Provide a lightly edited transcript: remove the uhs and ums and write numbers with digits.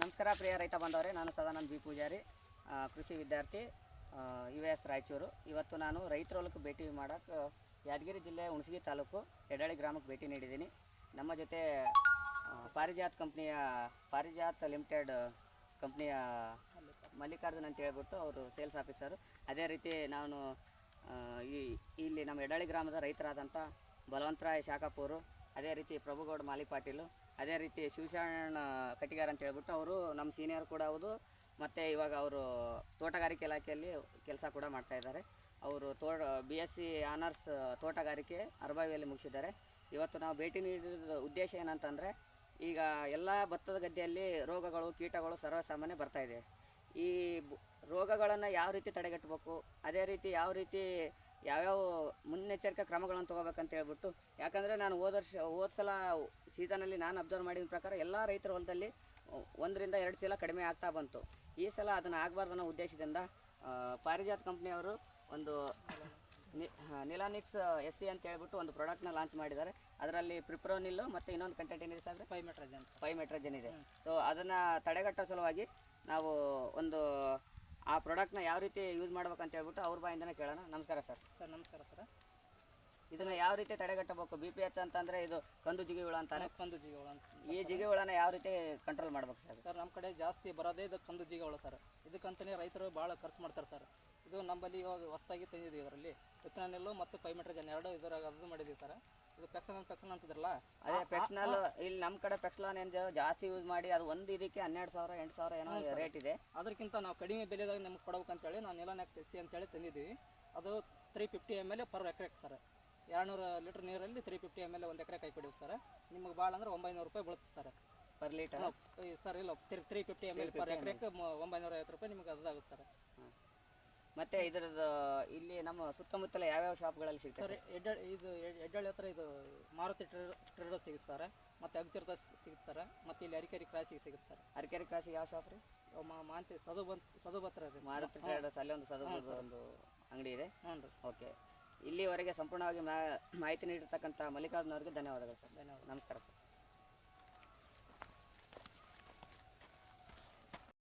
ನಮಸ್ಕಾರ ಪ್ರಿಯ ರೈತ ಬಂದವರೇ, ನಾನು ಸದಾನಂದ ಬಿ ಪೂಜಾರಿ, ಕೃಷಿ ವಿದ್ಯಾರ್ಥಿ, UAS ರಾಯಚೂರು. ಇವತ್ತು ನಾನು ರೈತರ ಹೊಲಕ್ಕೆ ಭೇಟಿ ಮಾಡೋಕ್ಕೆ ಯಾದಗಿರಿ ಜಿಲ್ಲೆ ಹುಣಸಗಿ ತಾಲೂಕು ಎಡಳಿ ಗ್ರಾಮಕ್ಕೆ ಭೇಟಿ ನೀಡಿದ್ದೀನಿ. ನಮ್ಮ ಜೊತೆ ಪಾರಿಜಾತ್ ಲಿಮಿಟೆಡ್ ಕಂಪ್ನಿಯ ಮಲ್ಲಿಕಾರ್ಜುನ್ ಅಂತ ಹೇಳ್ಬಿಟ್ಟು ಅವರು ಸೇಲ್ಸ್ ಆಫೀಸರು. ಅದೇ ರೀತಿ ನಾನು ಇಲ್ಲಿ ನಮ್ಮ ಎಡಳಿ ಗ್ರಾಮದ ರೈತರಾದಂಥ ಬಲವಂತರಾಯ ಶಾಖಾಪೂರು, ಅದೇ ರೀತಿ ಪ್ರಭುಗೌಡ ಮಾಲಿ ಪಾಟೀಲು, ಅದೇ ರೀತಿ ಶಿವಶರಣ ಕಟ್ಟಿಗಾರ ಅಂತ ಹೇಳ್ಬಿಟ್ಟು ಅವರು ನಮ್ಮ ಸೀನಿಯರ್ ಕೂಡ ಹೌದು. ಮತ್ತು ಇವಾಗ ಅವರು ತೋಟಗಾರಿಕೆ ಇಲಾಖೆಯಲ್ಲಿ ಕೆಲಸ ಕೂಡ ಮಾಡ್ತಾಯಿದ್ದಾರೆ. ಅವರು BSc ಆನರ್ಸ್ ತೋಟಗಾರಿಕೆ ಅರಬಾವಿಯಲ್ಲಿ ಮುಗಿಸಿದ್ದಾರೆ. ಇವತ್ತು ನಾವು ಭೇಟಿ ನೀಡಿದ ಉದ್ದೇಶ ಏನಂತಂದರೆ, ಈಗ ಎಲ್ಲ ಭತ್ತದ ಗದ್ದೆಯಲ್ಲಿ ರೋಗಗಳು, ಕೀಟಗಳು ಸರ್ವಸಾಮಾನ್ಯ ಬರ್ತಾಯಿದೆ. ಈ ರೋಗಗಳನ್ನು ಯಾವ ರೀತಿ ತಡೆಗಟ್ಟಬೇಕು, ಅದೇ ರೀತಿ ಯಾವ್ಯಾವ ಮುನ್ನೆಚ್ಚರಿಕಾ ಕ್ರಮಗಳನ್ನು ತೊಗೋಬೇಕಂತ ಹೇಳ್ಬಿಟ್ಟು, ಯಾಕಂದರೆ ನಾನು ಹೋದ ಸಲ ಸೀಸನಲ್ಲಿ ನಾನು ಅಬ್ಸರ್ವ್ ಮಾಡಿದ ಪ್ರಕಾರ ಎಲ್ಲ ರೈತರ ಹೊಲದಲ್ಲಿ 1 ರಿಂದ 2 ಚೀಲ ಕಡಿಮೆ ಆಗ್ತಾ ಬಂತು. ಈ ಸಲ ಅದನ್ನು ಆಗಬಾರ್ದು ಅನ್ನೋ ಉದ್ದೇಶದಿಂದ ಪಾರಿಜಾತ್ ಕಂಪ್ನಿಯವರು ಒಂದು ನಿಲಾನಿಕ್ಸ್ SC ಅಂತ ಹೇಳ್ಬಿಟ್ಟು ಒಂದು ಪ್ರಾಡಕ್ಟ್ನ ಲಾಂಚ್ ಮಾಡಿದ್ದಾರೆ. ಅದರಲ್ಲಿ ಪ್ರಿಪ್ರೋನಿಲ್ಲು ಮತ್ತು ಇನ್ನೊಂದು ಕಂಟೆಂಟ್ ಏನಿದೆ ಸರ್, ಪೈಮೆಟ್ರಜನ್ ಇದೆ. ಸೊ ಅದನ್ನು ತಡೆಗಟ್ಟೋ ಸಲುವಾಗಿ ನಾವು ಒಂದು ಆ ಪ್ರಾಡಕ್ಟ್ನ ಯಾವ ರೀತಿ ಯೂಸ್ ಮಾಡ್ಬೇಕಂತ ಹೇಳ್ಬಿಟ್ಟು ಅವ್ರ ಬಾಯಿಂದನೇ ಕೇಳೋಣ. ನಮಸ್ಕಾರ ಸರ್. ನಮಸ್ಕಾರ ಸರ್. ಇದನ್ನು ಯಾವ ರೀತಿ ತಡೆಗಟ್ಟಬೇಕು? BPH ಅಂತಂದರೆ ಇದು ಕಂದು ಜಿಗಿ ಹುಳ ಅಂತಾರೆ. ಕಂದು ಜಿಗಿ ಹುಳ ಅಂತ. ಈ ಜಿಗಿ ಹುಳನ ಯಾವ ರೀತಿ ಕಂಟ್ರೋಲ್ ಮಾಡ್ಬೇಕು ಸರ್? ಸರ್, ನಮ್ಮ ಕಡೆ ಜಾಸ್ತಿ ಬರೋದೇ ಇದು ಕಂದು ಜಿಗಿ ಹುಳ ಸರ್. ಇದಕ್ಕಂತಲೇ ರೈತರು ಭಾಳ ಖರ್ಚು ಮಾಡ್ತಾರೆ ಸರ್. ಇದು ನಮ್ಮಲ್ಲಿ ಇವಾಗ ಹೊಸದಾಗಿ ತಂದಿದ್ದೀವಿ. ಇದರಲ್ಲಿ ಪಿಪ್ನಾನಿಲ್ಲು ಮತ್ತು ಪೈಮೆಟ್ರಜನ್ ಎರಡು ಇದ್ರಾಗ ಅದು ಮಾಡಿದ್ದೀವಿ ಸರ್. ಇದು ಪೆಕ್ಸನ್ ಅಂತಿದ್ರಲ್ಲ, ಅದೇ ಪೆಕ್ಸ್ನಲ್. ಇಲ್ಲಿ ನಮ್ಮ ಕಡೆ ಪೆಕ್ಸ್ಲಾನ್ ಏನು ಜಾಸ್ತಿ ಯೂಸ್ ಮಾಡಿ ಅದು ಒಂದು ಇದಕ್ಕೆ 12,000 8,000 ಏನೋ ರೇಟ್ ಇದೆ. ಅದಕ್ಕಿಂತ ನಾವು ಕಡಿಮೆ ಬೆಲೆದಾಗ ನಿಮ್ಗೆ ಕೊಡ್ಬೇಕಂತೇಳಿ ನಾವು ನಿಲಾನಿಕ್ಸ್ SC ಅಂತೇಳಿ ತಂದಿದ್ದೀವಿ. ಅದು 350 ml ಪರ್ ಎಕರೆಗೆ ಸರ್. 200 ಲೀಟ್ರ್ ನೀರಲ್ಲಿ 350 ml ಒಂದು ಎಕರೆ ಕೈ ಕೊಡ್ಬೇಕು ಸರ್. ನಿಮಗೆ ಭಾಳ ಅಂದ್ರೆ 900 ರೂಪಾಯಿ ಬೀಳುತ್ತೆ ಸರ್ ಪರ್ ಲೀಟರ್. ಸರ್ ಇಲ್ಲ, 350 ml ಪರ್ ಎಕರೆಗೆ 950 ರೂಪಾಯಿ ನಿಮಗೆ ಅದಾಗುತ್ತೆ ಸರ್. ಮತ್ತು ಇದರದ್ದು ಇಲ್ಲಿ ನಮ್ಮ ಸುತ್ತಮುತ್ತಲ ಯಾವ್ಯಾವ ಶಾಪ್ಗಳಲ್ಲಿ ಸಿಗ್ತದೆ ಸರ್? ಇದು ಎಡ್ಡಳ್ಳಿ ಹತ್ರ ಇದು ಮಾರುತಿ ಟ್ರೇಡರ್ಸ್ ಸಿಗುತ್ತೆ ಸರ್, ಮತ್ತು ಅಗ್ತಿರ್ದ ಸಿಗುತ್ತೆ ಸರ್, ಮತ್ತು ಇಲ್ಲಿ ಅರಿಕೆರೆ ಕ್ರಾಸಿಗೆ ಸಿಗುತ್ತೆ ಸರ್. ಅರಿಕೆರೆ ಕ್ರಾಸಿಗೆ ಯಾವ ಶಾಪ್ ರೀ? ಮಾಂತಿ ಸದುಬತ್ರ ರೀ, ಮಾರುತಿ ಟ್ರೇಡರ್ಸ್. ಅಲ್ಲಿ ಒಂದು ಒಂದು ಅಂಗಡಿ ಇದೆ. ಹ್ಞೂ ರೀ. ಓಕೆ. ಇಲ್ಲಿವರೆಗೆ ಸಂಪೂರ್ಣವಾಗಿ ಮಾಹಿತಿ ನೀಡಿರ್ತಕ್ಕಂಥ ಮಲ್ಲಿಕಾರ್ಜುನ್ ಅವರಿಗೆ ಧನ್ಯವಾದಗಳು ಸರ್. ಧನ್ಯವಾದ. ನಮಸ್ಕಾರ ಸರ್.